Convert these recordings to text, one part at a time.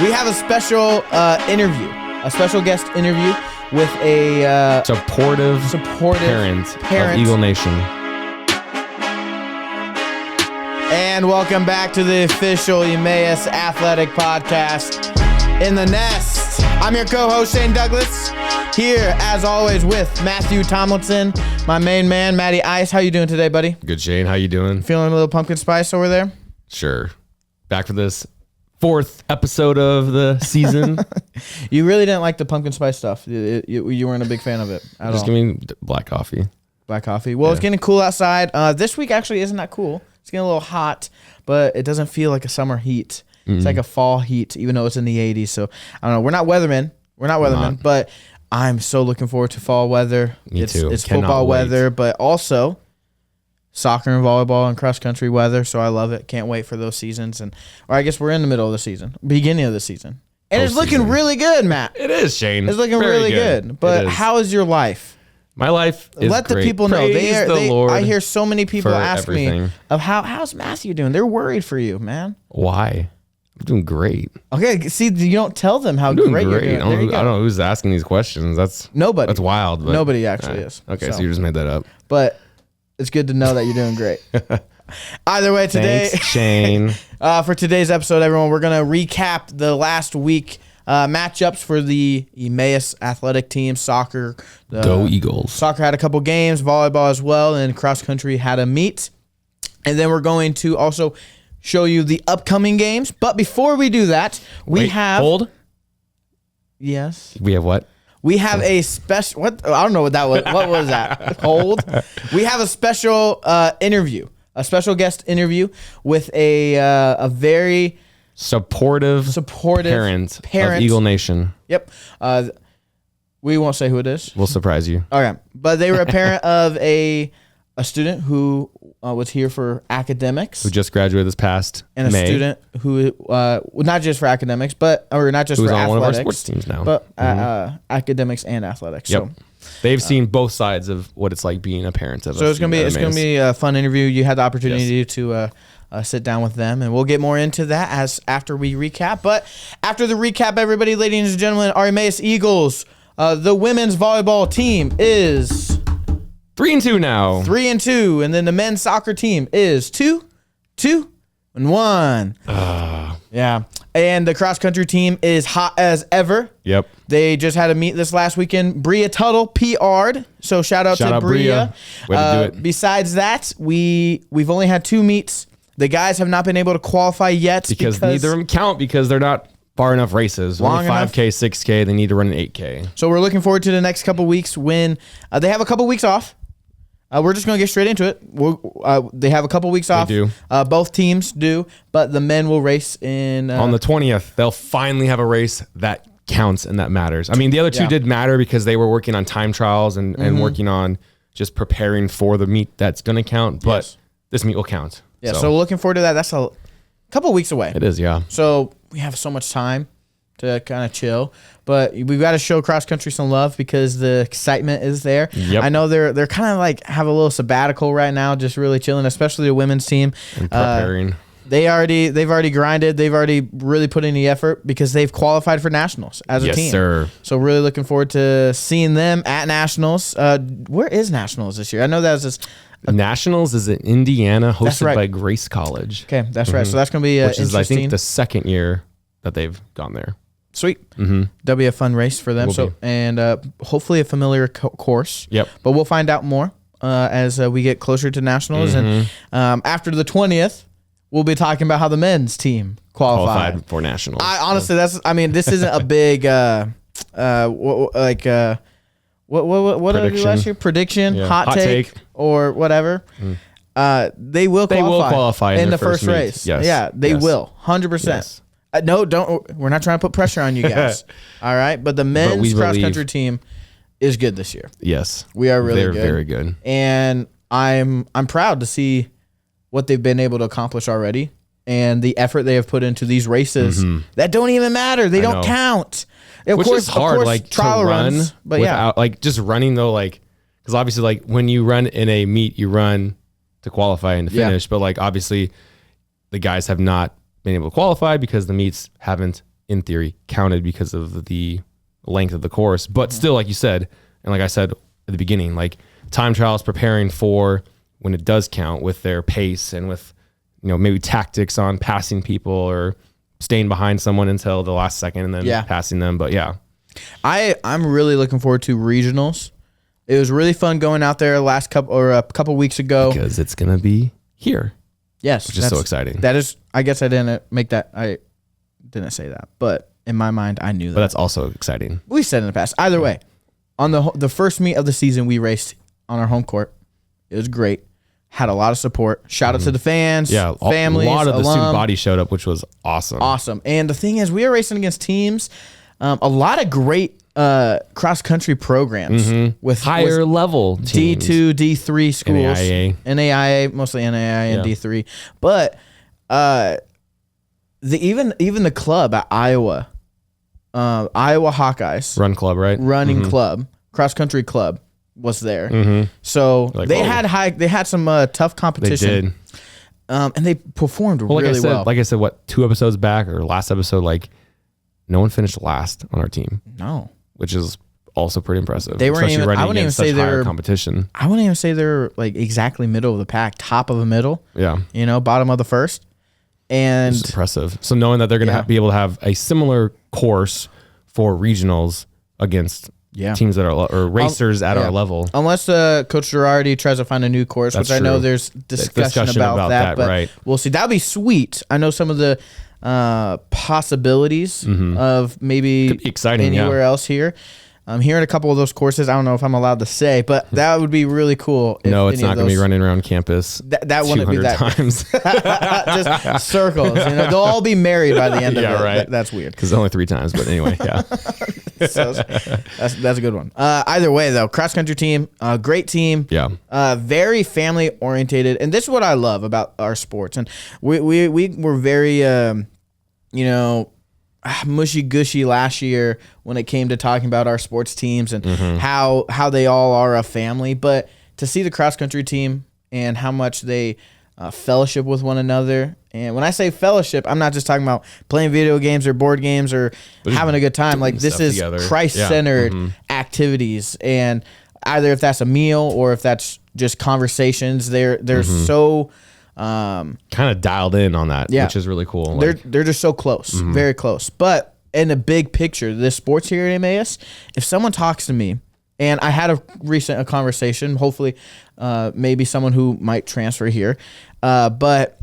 We have a special interview, a special guest interview with a supportive parent of Eagle Nation. And welcome back to the official Emmaus Athletic Podcast. In the Nest, I'm your co-host Shane Douglas, here as always with Matthew Tomlinson, my main man Matty Ice. How you doing today, buddy? Good, Shane. How you doing? Feeling a little pumpkin spice over there? Sure. Back for this fourth episode of the season. You really didn't like the pumpkin spice stuff. You weren't a big fan of it at all. Just give me black coffee. Black coffee. Well, It's getting cool outside. This week actually isn't that cool. It's getting a little hot, but it doesn't feel like a summer heat. Mm-hmm. It's like a fall heat, even though it's in the 80s. So I don't know. We're not weathermen, but I'm so looking forward to fall weather. Me too. It's football weather, but also soccer and volleyball and cross country weather. So I love it. Can't wait for those seasons. Or I guess we're in the middle of the season, beginning of the season. And it's looking really good, Matt. It is, Shane. It's looking really good. But how is your life? My life is Let the great. people know. Praise the Lord. I hear so many people ask everything. me of how's Matthew doing. They're worried for you, man. Why? I'm doing great. Okay, see, you don't tell them how I'm doing great you're great. doing. I don't know who's asking these questions. That's nobody. That's wild. But, nobody actually is. Okay, so you just made that up. But it's good to know that you're doing great. Either way, today, Thanks, Shane. For today's episode, everyone, we're gonna recap the last week matchups for the Emmaus athletic team. Soccer, Go Eagles. Soccer had a couple games, volleyball as well, and cross country had a meet. And then we're going to also show you the upcoming games. But before we do that, we have hold. Yes. We have what? We have a special. What? I don't know what that was. What was that? Hold. We have a special interview, a special guest interview with a very supportive parent of Eagle Nation. Yep. We won't say who it is. We'll surprise you. Okay, but they were a parent of a student who was here for academics, who just graduated this past and a May. student who not just for academics, but not just who's for on athletics, one of our sports teams now, but academics and athletics. Yep. So they've seen both sides of what it's like being a parent of. So it's gonna be a fun interview. You had the opportunity to sit down with them, and we'll get more into that after we recap. But after the recap, everybody, ladies and gentlemen, our Emmaus Eagles, the women's volleyball team is 3-2 now. 3-2, and then the men's soccer team is 2-1. Yeah, and the cross country team is hot as ever. Yep. They just had a meet this last weekend. Bria Tuttle PR'd, so shout out to Bria. Way to do it. Besides that, we've only had 2 meets. The guys have not been able to qualify yet because neither of them count because they're not far enough races. Long only 5K, 6K. They need to run an 8K. So we're looking forward to the next couple weeks when they have a couple weeks off. We're just going to get straight into it. They have a couple weeks off. They do. Both teams do, but the men will race in... on the 20th, they'll finally have a race that counts and that matters. I mean, the other two did matter because they were working on time trials and working on just preparing for the meet that's going to count, but this meet will count. Yeah, so looking forward to that. That's a couple weeks away. It is, yeah. So we have so much time to kind of chill, but we've got to show cross country some love because the excitement is there. Yep. I know they're kind of like have a little sabbatical right now, just really chilling, especially the women's team. And preparing. They've already grinded. They've already really put in the effort because they've qualified for nationals as a team. Yes, sir. So really looking forward to seeing them at nationals. Where is nationals this year? I know that was just. Nationals is in Indiana, hosted by Grace College. Okay, that's right. So that's going to be which is, I think, the second year that they've gone there. Sweet. That'll be a fun race for them. And hopefully a familiar course. Yep. But we'll find out more as we get closer to nationals. And after the 20th, we'll be talking about how the men's team qualified for nationals. Honestly, this isn't a big what did I do last year? Prediction, hot take, or whatever. They will qualify in the first race. Yes. Yeah, they will. 100%. Yes. No, don't. We're not trying to put pressure on you guys. All right, but the men's cross country team is good this year. Yes, we are really good. They're very good, and I'm proud to see what they've been able to accomplish already and the effort they have put into these races that don't even matter. They don't count. Which is hard, like trial runs, but without, like just running though, like because obviously, like when you run in a meet, you run to qualify and to finish, but like obviously, the guys have not been able to qualify because the meets haven't in theory, counted because of the length of the course. But still, like you said, and like I said at the beginning, like time trials preparing for when it does count with their pace and with, maybe tactics on passing people or staying behind someone until the last second and then passing them. But yeah. I'm really looking forward to regionals. It was really fun going out there a couple weeks ago. Because it's going to be here. Yes. Which is so exciting. That is, I guess I didn't make that. I didn't say that, but in my mind, I knew that. But that's also exciting. We've said in the past. Either way, on the first meet of the season, we raced on our home court. It was great. Had a lot of support. Shout out to the fans, families, a lot of the alum. student body showed up, which was awesome. Awesome. And the thing is, we are racing against teams, a lot of great cross country programs with higher level teams. D2, D3 schools, NAIA, mostly NAIA and D3. But even the club at Iowa Hawkeyes, Run Club, right? Running club, cross country club was there. So they had some tough competition. They did. And they performed really well. Like I said, 2 episodes back or last episode, like no one finished last on our team. No. Which is also pretty impressive. They weren't even, I wouldn't even say they're competition. I wouldn't even say they're like exactly middle of the pack, top of the middle. Yeah. Bottom of the first. And it's impressive. So knowing that they're going to be able to have a similar course for regionals against teams that are or racers at our level. Unless Coach Girardi tries to find a new course, which I know there's discussion about that, but right. We'll see. That'd be sweet. I know some of the possibilities of maybe could be exciting anywhere else here. I'm hearing a couple of those courses. I don't know if I'm allowed to say, but that would be really cool. No, it's not going to be running around campus. That wouldn't be that times. Just circles. They'll all be married by the end of it. Right. That's weird. Because only 3 times, but anyway, yeah. So that's a good one. Either way, though, cross country team, great team. Yeah. Very family orientated, and this is what I love about our sports. And we were very, mushy gushy last year when it came to talking about our sports teams and how they all are a family. But to see the cross country team and how much they fellowship with one another. And when I say fellowship, I'm not just talking about playing video games or board games or having a good time. Like this is Christ-centered activities. And either if that's a meal or if that's just conversations, they're so kind of dialed in on that, which is really cool. They're just so close, very close. But in the big picture, this sports here at Emmaus, if someone talks to me, and I had a conversation, hopefully maybe someone who might transfer here, but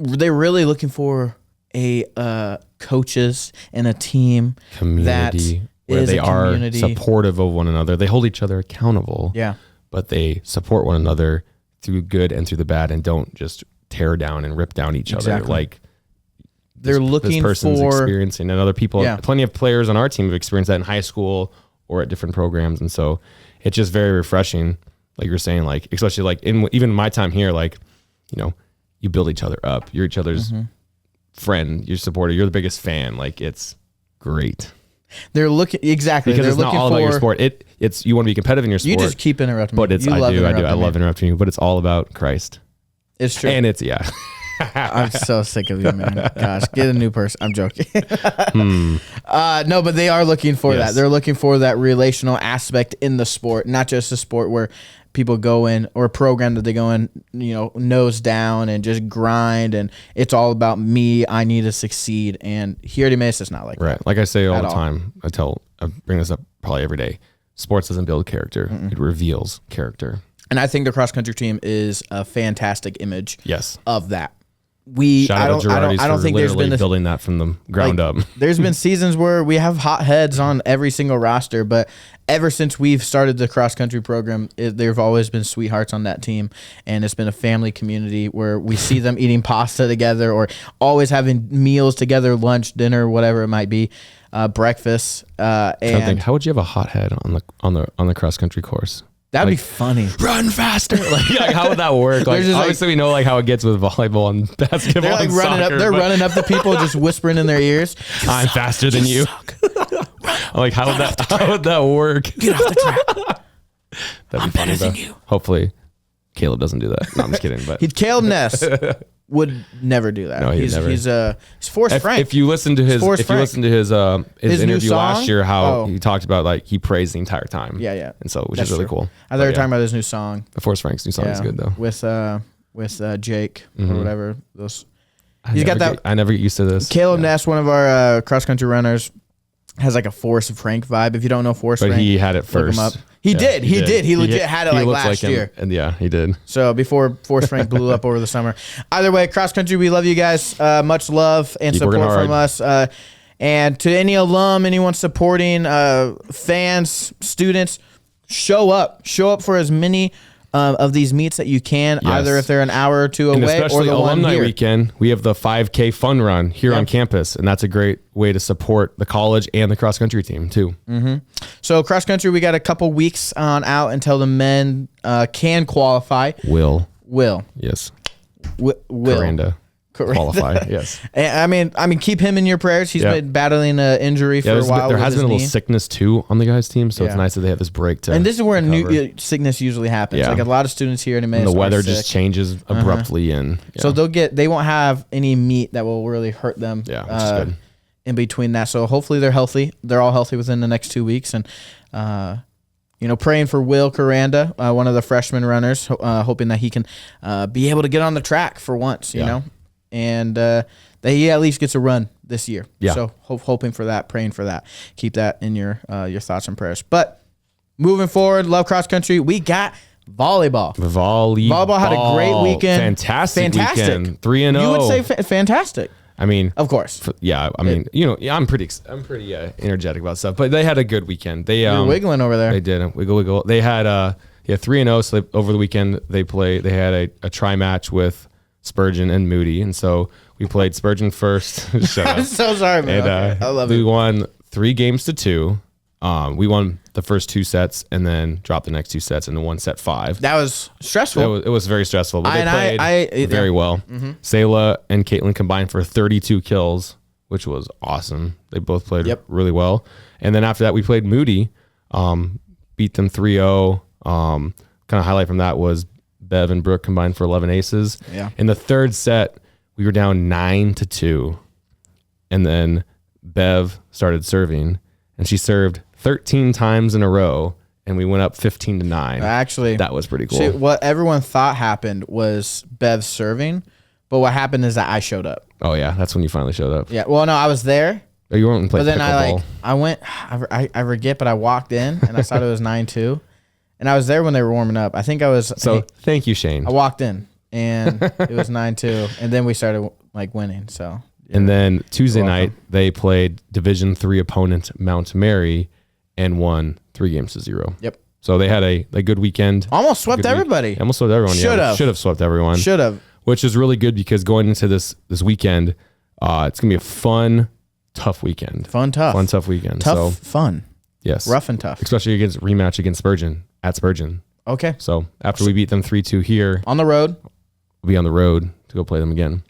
they're really looking for a coaches and a team community where they are supportive of one another. They hold each other accountable. Yeah. But they support one another through good and through the bad, and don't just tear down and rip down each other. Like they're looking this person's for experiencing, and other people. Plenty of players on our team have experienced that in high school or at different programs, and so it's just very refreshing. Like you're saying, like especially like even my time here, like you build each other up. You're each other's friend, your supporter. You're the biggest fan. Like it's great. They're looking because it's not all about your sport. It's you want to be competitive in your sport. You just keep interrupting me. But I do. I love interrupting you. But it's all about Christ. It's true. And it's I'm so sick of you, man. Gosh, get a new person. I'm joking. No, but they are looking for that. They're looking for that relational aspect in the sport, not just a sport where people go in or a program that they go in, nose down and just grind, and it's all about me. I need to succeed. And here at Emmaus, it's not like that. Like I say all the time. I bring this up probably every day. Sports doesn't build character; it reveals character. And I think the cross country team is a fantastic image. Of that. I don't think there's been building that from the ground up. There's been seasons where we have hot heads on every single roster, but ever since we've started the cross country program, there have always been sweethearts on that team, and it's been a family community where we see them eating pasta together or always having meals together, lunch, dinner, whatever it might be, breakfast. And how would you have a hot head on the cross country course? That'd be funny. Run faster! Like how would that work? Like obviously we know how it gets with volleyball and basketball. They're and running soccer, up. They're running up to people, just whispering in their ears. I'm faster than you. Like how would that work? Get off the track. That'd be funny though. Hopefully, Caleb doesn't do that. No, I'm just kidding. But Caleb Ness. would never do that. No, he's Forrest Frank. If you listen to his interview last year, how he talked about like he praised the entire time. Yeah. And so which is really cool. I thought you were talking about his new song. The Forrest Frank's new song is good though. With Jake or whatever. I never get used to this. Caleb Ness, one of our cross country runners, has like a Forrest Frank vibe. If you don't know Forrest Frank, but he had it first. Look him up. He did. He legit had it like last year. And yeah, he did. So before Forrest Frank blew up over the summer. Either way, cross country, we love you guys. Much love and support from us. And to any alum, anyone supporting, fans, students, show up. Show up for as many of these meets that you can, either if they're an hour or two away, especially or the alumni one here. Weekend. We have the 5K fun run here on campus, and that's a great way to support the college and the cross country team too. So cross country, we got a couple weeks on out until the men can qualify. Will yes, Coranda qualify. Yes. I mean, keep him in your prayers. He's been battling an injury for a while. There has been a little sickness too on the guys' team, so it's nice that they have this break to. And this is where sickness usually happens. Like a lot of students here in Emmaus, the weather just changes abruptly, and so they won't have any meet that will really hurt them. Yeah, which is good. In between that, so hopefully they're healthy. They're all healthy within the next 2 weeks, and praying for Will Coranda, one of the freshman runners, hoping that he can be able to get on the track for once. You know. And that he at least gets a run this year. Yeah. So hoping for that, praying for that. Keep that in your thoughts and prayers. But moving forward, love cross country. We got volleyball. Volleyball had a great weekend. Fantastic. Weekend. 3-0. You would say fantastic. I mean, of course. I'm pretty energetic about stuff. But they had a good weekend. They were wiggling over there. They did wiggle. They had 3-0. So over the weekend they had a tri match with Spurgeon and Moody, and so we played Spurgeon first. I'm so sorry, man. And, I love it. We won 3-2. We won the first 2 sets and then dropped the next 2 sets into 1 set 5. That was stressful. It was very stressful, but they played very well. Sayla and Caitlin combined for 32 kills, which was awesome. They both played really well. And then after that, we played Moody, beat them 3-0. Kind of highlight from that was Bev and Brooke combined for 11 aces. Yeah. In the third set, we were down 9-2. And then Bev started serving, and she served 13 times in a row, and we went up 15-9. Actually, that was pretty cool. See, what everyone thought happened was Bev serving, but what happened is that I showed up. Oh, yeah. That's when you finally showed up. Yeah. Well, no, I was there. Oh, you weren't playing pickleball. But then I forget, but I walked in, and I thought it was 9-2. And I was there when they were warming up. I think I was. So thank you, Shane. I walked in and it was 9-2, and then we started like winning. So. And then Tuesday night they played Division III opponent Mount Mary, and won 3-0. Yep. So they had a good weekend. Almost swept everybody. Almost swept everyone. Should have swept everyone. Should have. Which is really good because going into this weekend, it's gonna be a fun, tough weekend. Fun, tough weekend. Fun. Yes. Rough and tough. Especially against rematch against Spurgeon at Spurgeon. Okay. So after we beat them 3-2 here on the road, we'll be on the road to go play them again.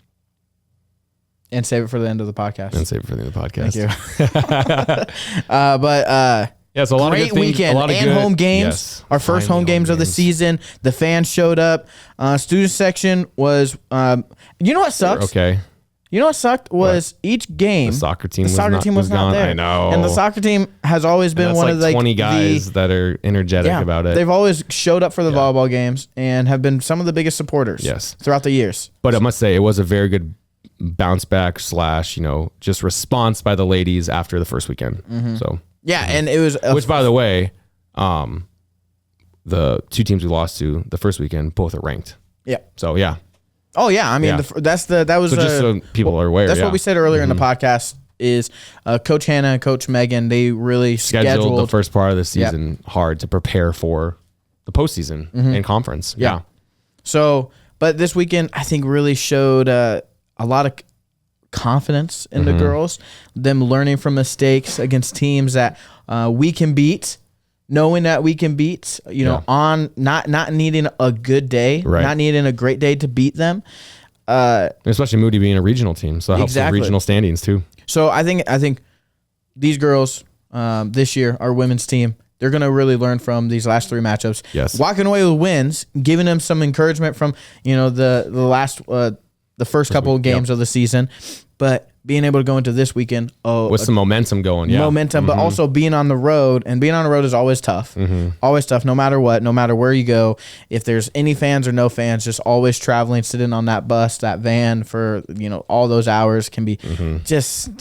And save it for the end of the podcast. Thank you. So a lot great of good weekend and home games. Yes, our first home games of the season. The fans showed up. Student section was. You know what sucks? Okay. You know what sucked was each game. The soccer team was not there. I know. And the soccer team has always been one of the 20 guys that are energetic about it. They've always showed up for the volleyball games and have been some of the biggest supporters. Throughout the years. But I must say it was a very good bounce back / just response by the ladies after the first weekend. So yeah, and it was which by the way, the 2 teams we lost to the first weekend both are ranked. Yeah. So yeah. Oh yeah, I mean that was just so people are aware. That's what we said earlier in the podcast. Is Coach Hannah and Coach Megan? They really scheduled the first part of the season hard to prepare for the postseason and conference. Yeah. So, but this weekend I think really showed a lot of confidence in the girls. Them learning from mistakes against teams that we can beat. Knowing that we can beat, on not needing a good day, not needing a great day to beat them. Especially Moody being a regional team, so it helps with regional standings too. So I think these girls this year, our women's team, they're going to really learn from these last 3 matchups. Yes. Walking away with wins, giving them some encouragement from the last the first couple of games of the season, but being able to go into this weekend with some momentum going, but also being on the road, and being on the road is always tough. Always tough, no matter what, no matter where you go. If there's any fans or no fans, just always traveling, sitting on that bus, that van for all those hours can be just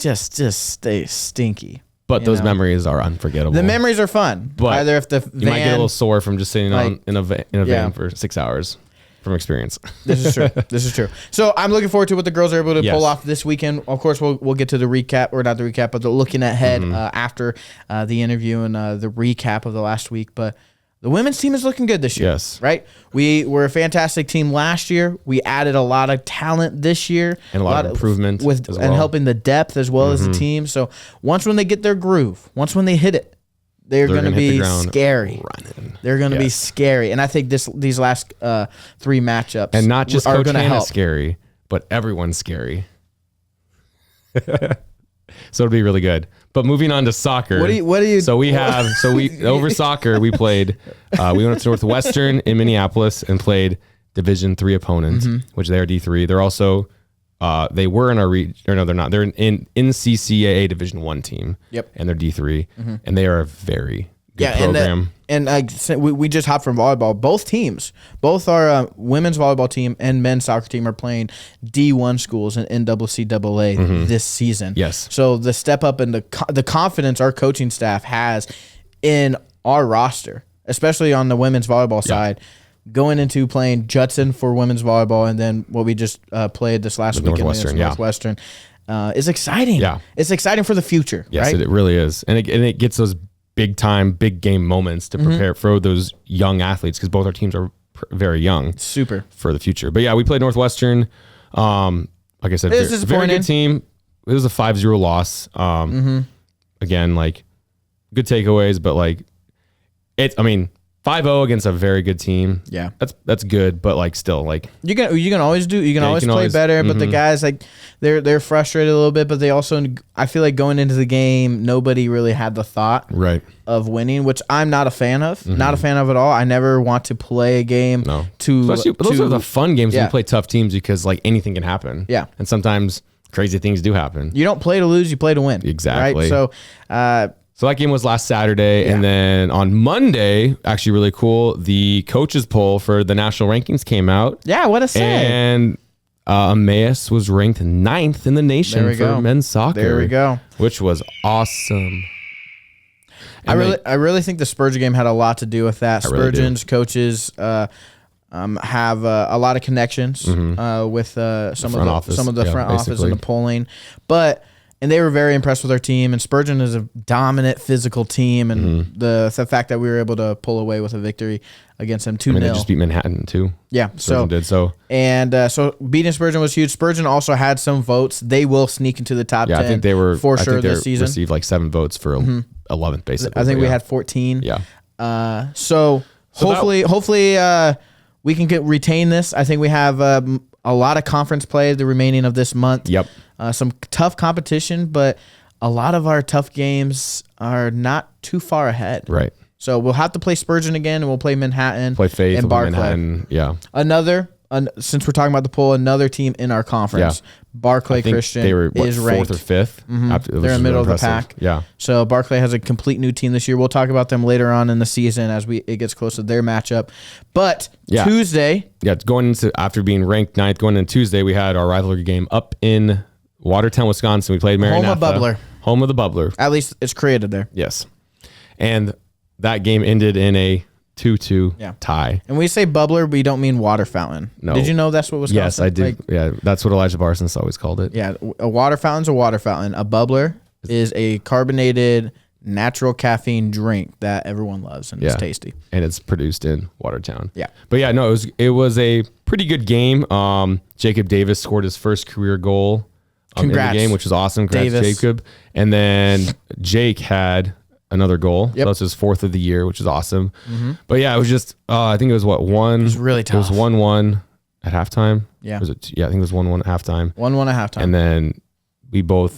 stay stinky. But those memories are unforgettable. The memories are fun. But either if the van, you might get a little sore from just sitting in a van for 6 hours. From experience. This is true. So I'm looking forward to what the girls are able to pull off this weekend. Of course, we'll get to the recap, or not the recap, but the looking ahead after the interview and the recap of the last week. But the women's team is looking good this year. Yes. Right? We were a fantastic team last year. We added a lot of talent this year. And a lot of improvement and helping the depth as well as the team. So once when they get their groove, once when they hit it, they're going to be scary. They're going to be scary. And I think these last 3 matchups and not just are Coach going to help. Scary, but everyone's scary. So it'll be really good. But moving on to soccer. What do you? So we over soccer we played. We went to Northwestern in Minneapolis and played Division III opponents, which they are D3. They're also they were in our no, they're not. They're in NCCAA Division I team. Yep. And they're D3, and they are a very good program. And we just hopped from volleyball. Both teams, both our women's volleyball team and men's soccer team are playing D1 schools in NCCAA this season. Yes. So the step up and the confidence our coaching staff has in our roster, especially on the women's volleyball side, going into playing Judson for women's volleyball, and then what we just played this last weekend against Northwestern, is exciting. Yeah. It's exciting for the future. Yes, right? it really is. And it gets those big time, big game moments to prepare for those young athletes, because both our teams are very young. Super. For the future. But yeah, we played Northwestern. Like I said, very good team. It was a 5-0 loss. Again, like good takeaways, but like 5-0 against a very good team. Yeah. That's good, but like still like you can always play better, but the guys like they're frustrated a little bit, but they also, I feel like going into the game nobody really had the thought of winning, which I'm not a fan of. Not a fan of at all. I never want to play a game those are the fun games when you play tough teams, because like anything can happen. Yeah. And sometimes crazy things do happen. You don't play to lose, you play to win. Exactly. Right? So that game was last Saturday, and then on Monday, actually really cool, the coaches poll for the national rankings came out. Yeah, what a say. And Emmaus was ranked 9th in the nation for men's soccer. There we go. Which was awesome. I really think the Spurgeon game had a lot to do with that. Spurgeon's coaches have a lot of connections with some of the front office and the polling, and they were very impressed with our team. And Spurgeon is a dominant physical team, and the fact that we were able to pull away with a victory against them 2-0. They just beat Manhattan too. Yeah, Spurgeon did so. And so beating Spurgeon was huge. Spurgeon also had some votes. They will sneak into the top 10. I think they were for sure this season. Received like 7 votes for 11th, basically. I think we had 14. Yeah. So hopefully we can retain this. I think we have a lot of conference play the remaining of this month. Yep. Some tough competition, but a lot of our tough games are not too far ahead. Right. So we'll have to play Spurgeon again, and we'll play Manhattan. Play Faith and Barclay. Manhattan. Yeah. Since we're talking about the poll, another team in our conference, Barclay Christian, they were is ranked 4th or 5th. They're in the middle of the pack. Yeah. So Barclay has a complete new team this year. We'll talk about them later on in the season as it gets close to their matchup. But Tuesday, going into after being ranked 9th, going into Tuesday, we had our rivalry game up in Watertown, Wisconsin. We played Maranatha. Home of the Bubbler. At least it's created there. Yes. And that game ended in a 2-2 tie. And when we say bubbler, we don't mean water fountain. No. Did you know that's what Wisconsin? Yes, I did. That's what Elijah Parsons always called it. Yeah, a water fountain's a water fountain. A bubbler is a carbonated natural caffeine drink that everyone loves, and it's tasty. And it's produced in Watertown. Yeah. But yeah, no, it was a pretty good game. Jacob Davis scored his first career goal in the game, which was awesome. Congrats, Davis. Jacob. And then Jake had another goal. Yep. So that's his 4th of the year, which is awesome. But yeah, it was just, I think it was It was really tough. It was 1-1 at halftime. Yeah. I think it was 1-1 at halftime. 1-1 at halftime. And then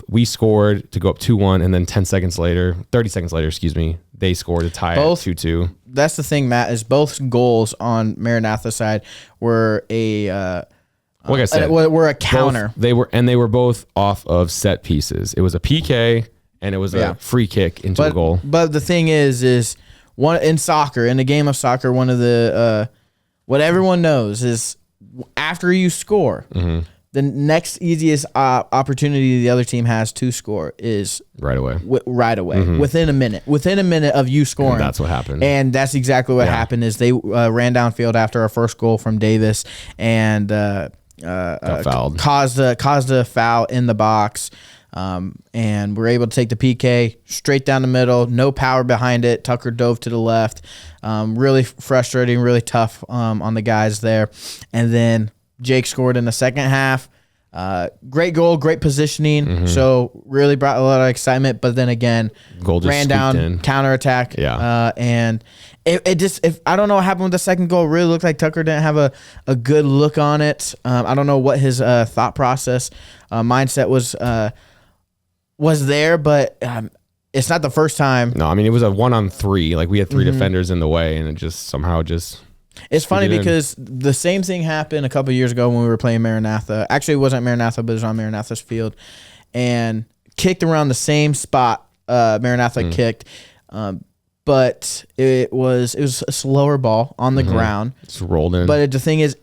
we scored to go up 2-1, and then 30 seconds later, they scored to tie it 2-2. That's the thing, Matt, is both goals on Maranatha side were Like I said, we're a counter. They were both off of set pieces. It was a PK and it was a free kick into a goal. But the thing is one in soccer, in a game of soccer, one of the what everyone knows is after you score, the next easiest opportunity the other team has to score is right away. Within a minute of you scoring. And that's what happened. And that's exactly what happened. Is they ran downfield after our first goal from Davis and got fouled. caused a foul in the box. And we're able to take the PK straight down the middle, no power behind it. Tucker dove to the left. Really frustrating, really tough on the guys there. And then Jake scored in the second half. Great goal, great positioning. So really brought a lot of excitement. But then again, goal just ran down, counterattack. And it just, if I don't know what happened with the second goal, it really looked like Tucker didn't have a good look on it. I don't know what his thought process, mindset was there, but it's not the first time. No, I mean, it was a 1-on-3. Like we had 3 defenders in the way, and it just somehow just. It's funny because the same thing happened a couple of years ago when we were playing Maranatha. Actually, it wasn't Maranatha, but it was on Maranatha's field, and kicked around the same spot Maranatha kicked, but it was a slower ball on the ground. It's rolled in. But the thing is,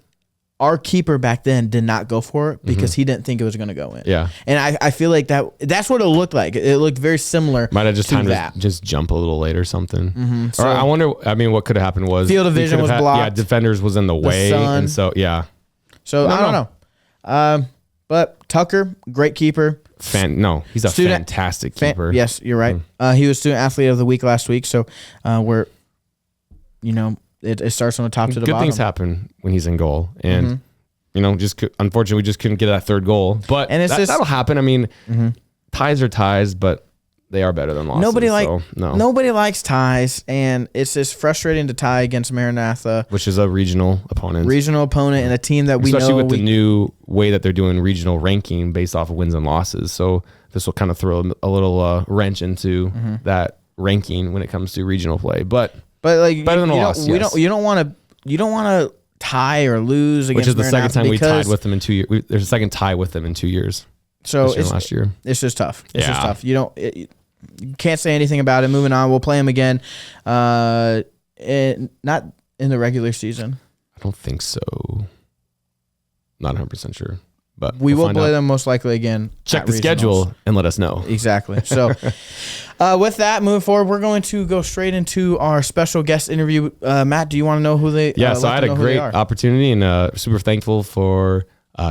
our keeper back then did not go for it because he didn't think it was going to go in. Yeah. And I feel like that's what it looked like. It looked very similar. Might have just to time that. to just jump a little late or something. So or I wonder, I mean, what could have happened was field of vision was blocked. Yeah, defenders was in the way. sun. And so, yeah. So I don't know. But Tucker, great keeper. He's a fantastic keeper. Yes, you're right. He was student athlete of the week last week. So it starts from the top to the bottom. Good things happen when he's in goal. And, unfortunately, we just couldn't get that third goal. But that'll happen. I mean, ties are ties, but they are better than losses. Nobody likes ties, and it's just frustrating to tie against Maranatha, which is a regional opponent. And a team that we know. Especially with the new way that they're doing regional ranking based off of wins and losses. So this will kind of throw a little wrench into that ranking when it comes to regional play. But like better than a loss. You don't want to tie or lose against. Which is the second time we tied with them in 2 years. There's a second tie with them in 2 years. So last year, it's just tough. It's just tough. You can't say anything about it. Moving on, we'll play them again. Not in the regular season. I don't think so. Not 100% sure. But we will play them most likely again. Check the schedule and let us know. Exactly. So with that, moving forward, we're going to go straight into our special guest interview. Matt, do you want to know who they are? Yeah, so I had a great opportunity and super thankful for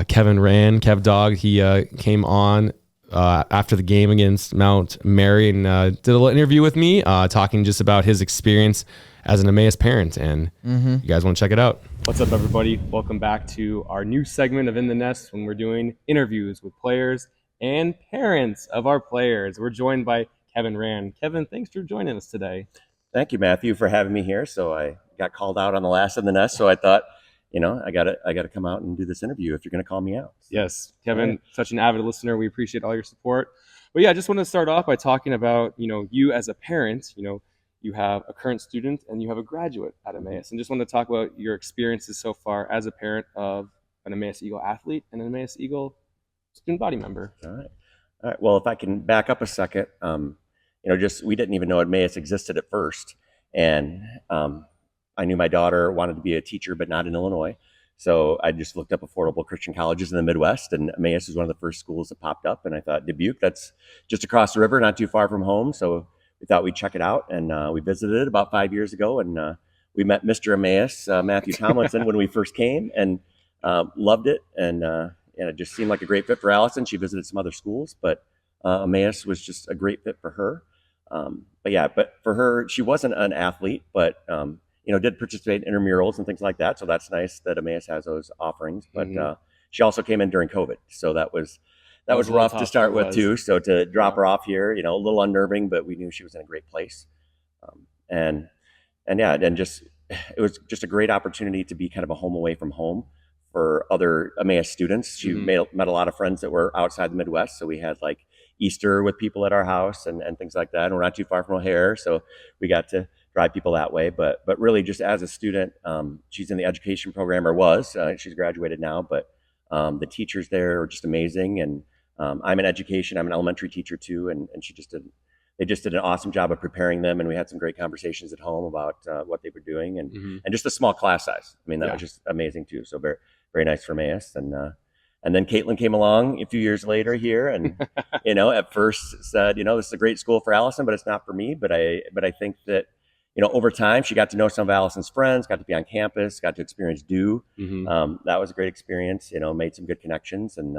Kevin Rand, Kev Dog. He came on after the game against Mount Mary and did a little interview with me talking just about his experience as an Emmaus parent. And you guys want to check it out. What's up, everybody? Welcome back to our new segment of In the Nest when we're doing interviews with players and parents of our players. We're joined by Kevin Rand. Kevin, thanks for joining us today. Thank you, Matthew, for having me here. So I got called out on the last In the Nest, so I thought, I gotta come out and do this interview if you're gonna call me out. Yes, Kevin, such an avid listener. We appreciate all your support. But yeah, I just want to start off by talking about, you as a parent, you have a current student and you have a graduate at Emmaus. And just want to talk about your experiences so far as a parent of an Emmaus Eagle athlete and an Emmaus Eagle student body member. All right. Well, if I can back up a second, we didn't even know Emmaus existed at first. And I knew my daughter wanted to be a teacher, but not in Illinois. So I just looked up affordable Christian colleges in the Midwest, and Emmaus was one of the first schools that popped up. And I thought, Dubuque, that's just across the river, not too far from home. So we thought we'd check it out, and we visited it about 5 years ago, and we met Mr. Emmaus, Matthew Tomlinson, when we first came, and loved it, and it just seemed like a great fit for Allison. She visited some other schools, but Emmaus was just a great fit for her. But for her, she wasn't an athlete, but did participate in intramurals and things like that. So that's nice that Emmaus has those offerings. But she also came in during COVID, so that was rough to start with too. So to drop her off here, a little unnerving, but we knew she was in a great place. It was just a great opportunity to be kind of a home away from home for other Emmaus students. She met a lot of friends that were outside the Midwest. So we had like Easter with people at our house and things like that. And we're not too far from O'Hare, so we got to drive people that way. But really just as a student, she's in the education program, or was. She's graduated now, but The teachers there are just amazing. And I'm in education. I'm an elementary teacher too. And they just did an awesome job of preparing them. And we had some great conversations at home about what they were doing and just a small class size. I mean, that was just amazing too. So very, very nice for Emmaus. And then Caitlin came along a few years later here and, at first said, this is a great school for Allison, but it's not for me. But I think that, over time, she got to know some of Allison's friends, got to be on campus, got to experience DO. That was a great experience, made some good connections. And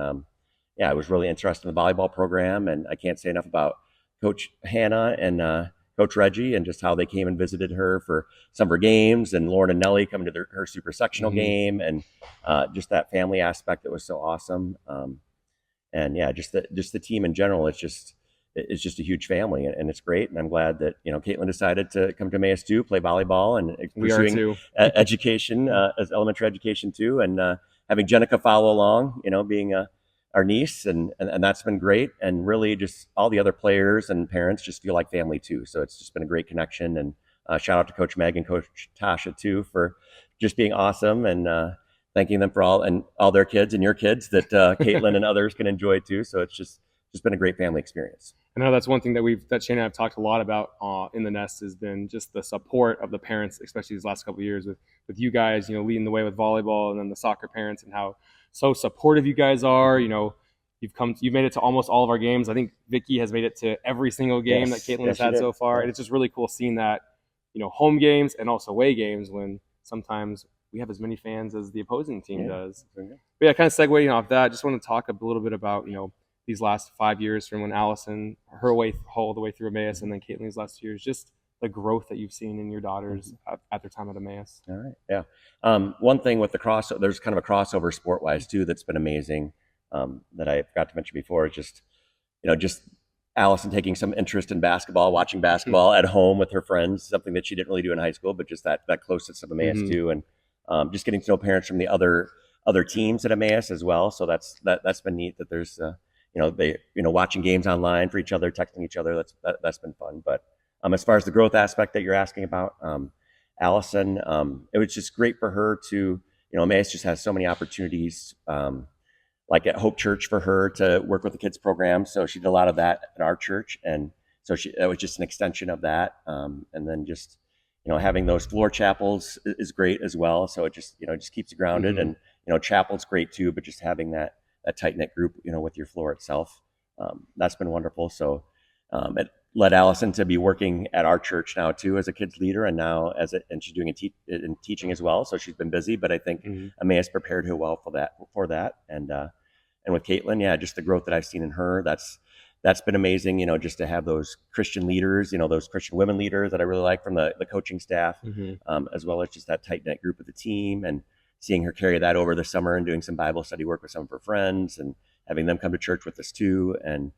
I was really interested in the volleyball program. And I can't say enough about Coach Hannah and Coach Reggie and just how they came and visited her for some of her games, and Lauren and Nellie coming to her super sectional game, and just that family aspect that was so awesome. And just the team in general, it's just a huge family, and it's great. And I'm glad that Caitlin decided to come to Emmaus too, play volleyball, and pursuing education as elementary education too, and having Jenica follow along, being our niece, and that's been great. And really just all the other players and parents just feel like family too. So it's just been a great connection. And shout out to Coach Meg and Coach Tasha too for just being awesome, and thanking them for all their kids and your kids that Caitlin and others can enjoy too. So it's just been a great family experience. I know that's one thing that Shane and I have talked a lot about in the Nest, has been just the support of the parents, especially these last couple of years with you guys, leading the way with volleyball, and then the soccer parents, and how so supportive you guys are. You've made it to almost all of our games. I think Vicky has made it to every single game that Caitlin has had so far. And it's just really cool seeing that, home games and also away games, when sometimes we have as many fans as the opposing team does. But kind of segueing off that, I just want to talk a little bit about, these last 5 years from when Allison, her way all the way through Emmaus, and then Caitlin's last 2 years, just the growth that you've seen in your daughters at their time at Emmaus. All right. Yeah. One thing with the there's kind of a crossover sport-wise too that's been amazing, that I forgot to mention before. Is just Allison taking some interest in basketball, watching basketball at home with her friends, something that she didn't really do in high school, but just that closeness of Emmaus too, and just getting to know parents from the other teams at Emmaus as well. So that's been neat that there's watching games online for each other, texting each other. That's been fun. But as far as the growth aspect that you're asking about, Allison, it was just great for her to, Emmaus just has so many opportunities, like at Hope Church, for her to work with the kids program. So she did a lot of that at our church. And so that was just an extension of that. And then just, having those floor chapels is great as well. So it just keeps you grounded. And, chapel's great too, but just having that tight-knit group, with your floor itself, that's been wonderful. So it led Allison to be working at our church now too as a kids leader, and now and she's doing in teaching as well. So she's been busy, but I think Emmaus prepared her well for that. And with Caitlin, just the growth that I've seen in her, that's been amazing. Just to have those Christian leaders, those Christian women leaders that I really like from the coaching staff, as well as just that tight-knit group of the team, and seeing her carry that over the summer and doing some Bible study work with some of her friends and having them come to church with us too. And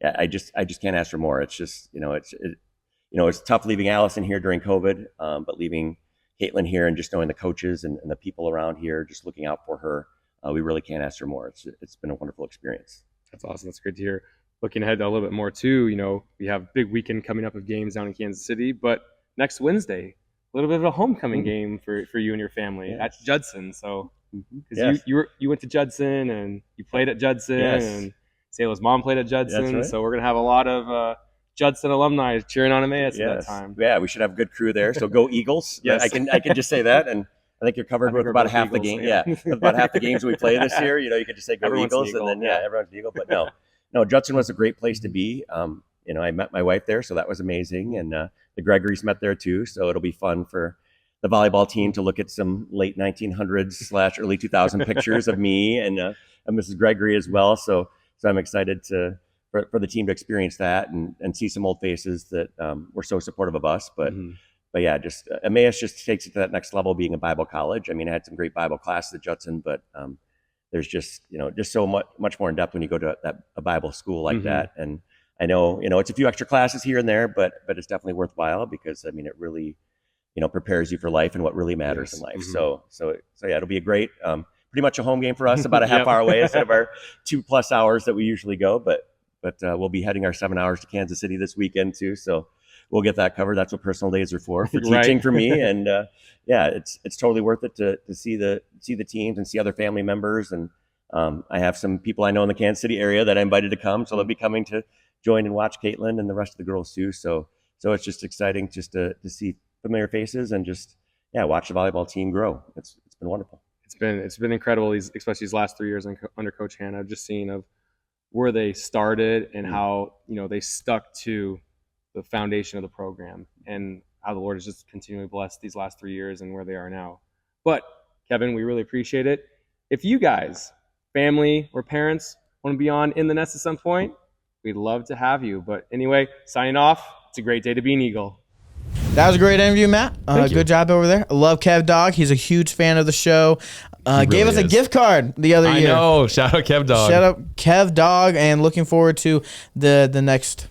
I just can't ask for more. It's just, it's tough leaving Allison here during COVID, but leaving Caitlin here and just knowing the coaches and the people around here, just looking out for her, we really can't ask for more. It's been a wonderful experience. That's awesome. That's great to hear. Looking ahead a little bit more too, we have a big weekend coming up of games down in Kansas City, but next Wednesday, a little bit of a homecoming game for you and your family at Judson. So, because you went to Judson and you played at Judson, and Sayla's mom played at Judson. So we're gonna have a lot of Judson alumni cheering on Emmaus at that time. Yeah, we should have a good crew there. So go Eagles! I can just say that, and I think you're covered with about half the game. Yeah, about half the games we play this year. You could just say go Eagles, and then everyone's an Eagle. But no, Judson was a great place to be. I met my wife there, so that was amazing, and the Gregories met there too. So it'll be fun for the volleyball team to look at some late 1900s / early 2000 pictures of me and Mrs. Gregory as well. So I'm excited for the team to experience that and see some old faces that were so supportive of us. But yeah, just Emmaus just takes it to that next level, being a Bible college. I mean, I had some great Bible classes at Judson, but there's just so much more in depth when you go to a Bible school like that. And I know, it's a few extra classes here and there, but it's definitely worthwhile, because I mean, it really, prepares you for life and what really matters in life. So yeah, it'll be a great, pretty much a home game for us, about a half hour away instead of our 2+ hours that we usually go. But we'll be heading our 7 hours to Kansas City this weekend too. So we'll get that covered. That's what personal days are for teaching for me. And it's totally worth it to see the teams and see other family members and I have some people I know in the Kansas City area that I invited to come, so they'll be coming to join and watch Caitlin and the rest of the girls too. So it's just exciting just to see familiar faces and just watch the volleyball team grow. It's been wonderful. It's been incredible. Especially these last 3 years under Coach Hannah. I've just seen of where they started and how they stuck to the foundation of the program, and how the Lord has just continually blessed these last 3 years and where they are now. But Kevin, we really appreciate it. If you guys, family or parents, want to be on In the Nest at some point, we'd love to have you. But anyway, signing off. It's a great day to be an Eagle. That was a great interview, Matt. Good job over there. I love Kev Dog. He's a huge fan of the show. Gave us a gift card the other year. I know. Shout out Kev Dog. Shout out Kev Dog, and looking forward to the next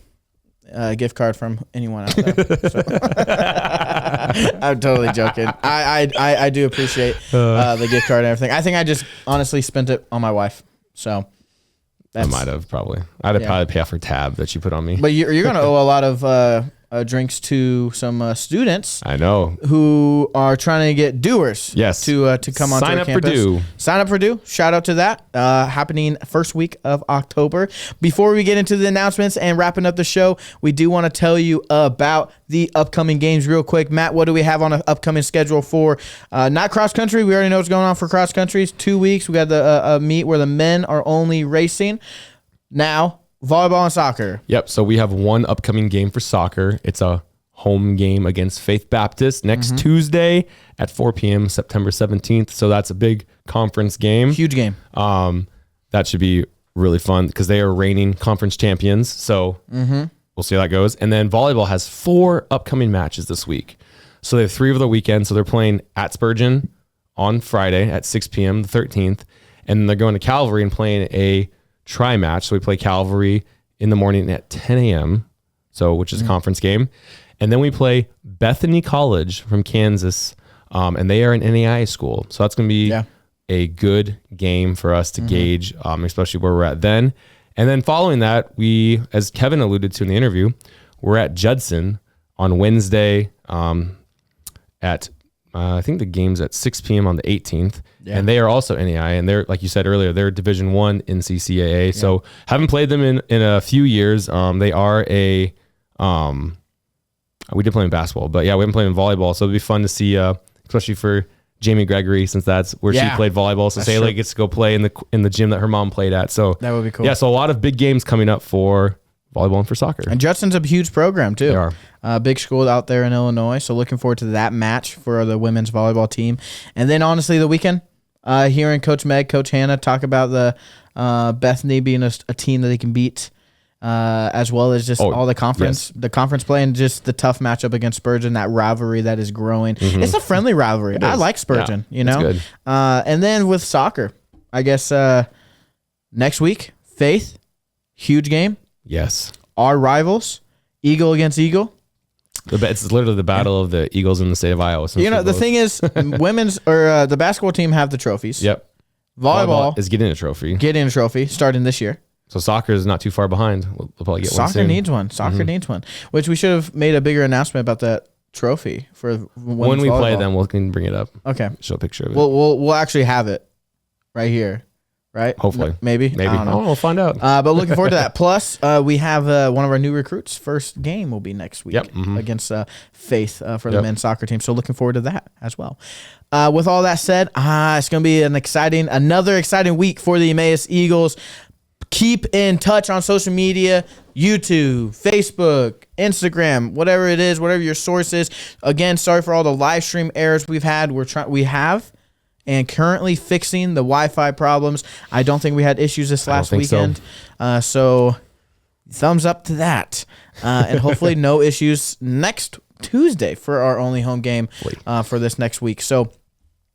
gift card from anyone out there. So. I'm totally joking. I do appreciate the gift card and everything. I think I just honestly spent it on my wife. So I might have probably. I'd have probably pay off her tab that she put on me. But you're going to owe a lot of drinks to some students. I know, who are trying to get doers. Yes, to come on sign to up campus. for Do. Sign up for Do. Shout out to that. Happening first week of October. Before we get into the announcements and wrapping up the show, we do want to tell you about the upcoming games real quick. Matt, what do we have on an upcoming schedule for not cross country? We already know what's going on for cross country. It's 2 weeks. We got the meet where the men are only racing. Now, volleyball and soccer. Yep. So we have one upcoming game for soccer. It's a home game against Faith Baptist next Tuesday at 4 p.m. September 17th. So that's a big conference game. Huge game. That should be really fun because they are reigning conference champions. So we'll see how that goes. And then volleyball has 4 upcoming matches this week. So they have 3 over the weekend. So they're playing at Spurgeon on Friday at 6 p.m. the 13th. And then they're going to Calvary and playing a tri-match. So we play Calvary in the morning at 10 a.m. So which is a conference game. And then we play Bethany College from Kansas. And they are an NAIA school. So that's going to be a good game for us to gauge, especially where we're at then. And then following that, we, as Kevin alluded to in the interview, we're at Judson on Wednesday at I think the game's at 6 p.m. on the 18th. Yeah. And they are also NAIA, and they're, like you said earlier, they're Division I NCCAA. Yeah. So haven't played them in a few years. They are we did play in basketball, but yeah, we haven't played in volleyball. So it'd be fun to see, especially for Jamie Gregory, since that's where she played volleyball. So Sayla gets to go play in the gym that her mom played at. So that would be cool. Yeah, so a lot of big games coming up for volleyball and for soccer. And Judson's a huge program too. They are. Big school out there in Illinois. So looking forward to that match for the women's volleyball team. And then honestly, the weekend, hearing Coach Meg, Coach Hannah talk about the Bethany being a team that they can beat, as well as just all the conference play and just the tough matchup against Spurgeon, that rivalry that is growing. It's a friendly rivalry. I like Spurgeon, you know? Good. And then with soccer, I guess next week, Faith, huge game. Yes. Our rivals, Eagle against Eagle. It's literally the battle of the Eagles in the state of Iowa. You know, the thing is, women's or the basketball team have the trophies. Yep. Volleyball is getting a trophy. Starting this year. So soccer is not too far behind. We'll probably get one soon. Soccer needs one, which we should have made a bigger announcement about that trophy for when we play them. We can bring it up. Okay. Show a picture of it. We'll actually have it right here. Right? Hopefully. Maybe. I don't know. We'll find out. But looking forward to that. Plus, we have one of our new recruits' first game will be next week against Faith for the men's soccer team. So looking forward to that as well. With all that said, it's going to be another exciting week for the Emmaus Eagles. Keep in touch on social media, YouTube, Facebook, Instagram, whatever it is, whatever your source is. Again, sorry for all the live stream errors we've had. We have and currently fixing the Wi-Fi problems. I don't think we had issues this last weekend. So thumbs up to that. And hopefully no issues next Tuesday for our only home game for this next week. So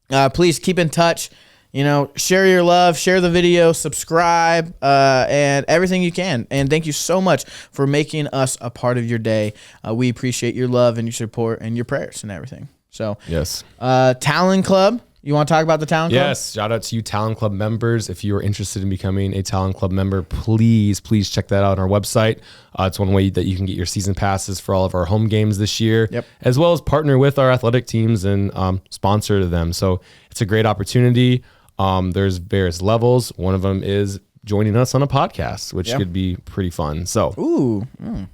please keep in touch. You know, share your love, share the video, subscribe, and everything you can. And thank you so much for making us a part of your day. We appreciate your love and your support and your prayers and everything. So yes. Talon Club. You want to talk about the Talon Club? Yes. Shout out to you Talon Club members. If you are interested in becoming a Talon Club member, please check that out on our website. It's one way that you can get your season passes for all of our home games this year, as well as partner with our athletic teams and sponsor them. So it's a great opportunity. There's various levels. One of them is joining us on a podcast, which could be pretty fun. So,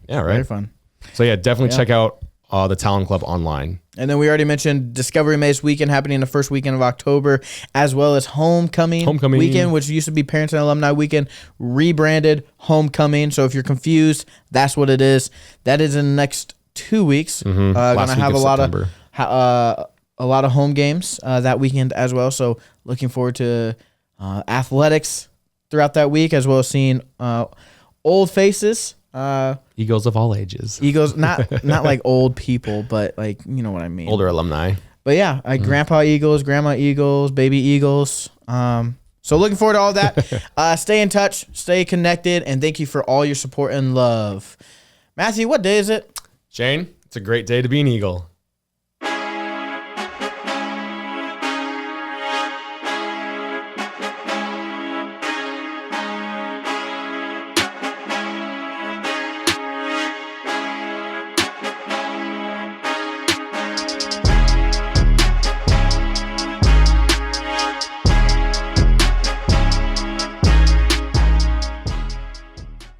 yeah, right. Very fun. So yeah, definitely check out the Talon Club online. And then we already mentioned Discovery Emmaus weekend happening the first weekend of October, as well as Homecoming weekend, which used to be Parents and Alumni weekend, rebranded Homecoming. So if you're confused, that's what it is. That is in the next 2 weeks. Gonna have a lot of home games that weekend as well. So looking forward to athletics throughout that week, as well as seeing old faces. Eagles of all ages. Eagles, not like old people, but like, you know what I mean. Older alumni. But yeah, Grandpa Eagles, Grandma Eagles, Baby Eagles. So looking forward to all that. Stay in touch, stay connected, and thank you for all your support and love. Matthew, what day is it? Shane, it's a great day to be an Eagle.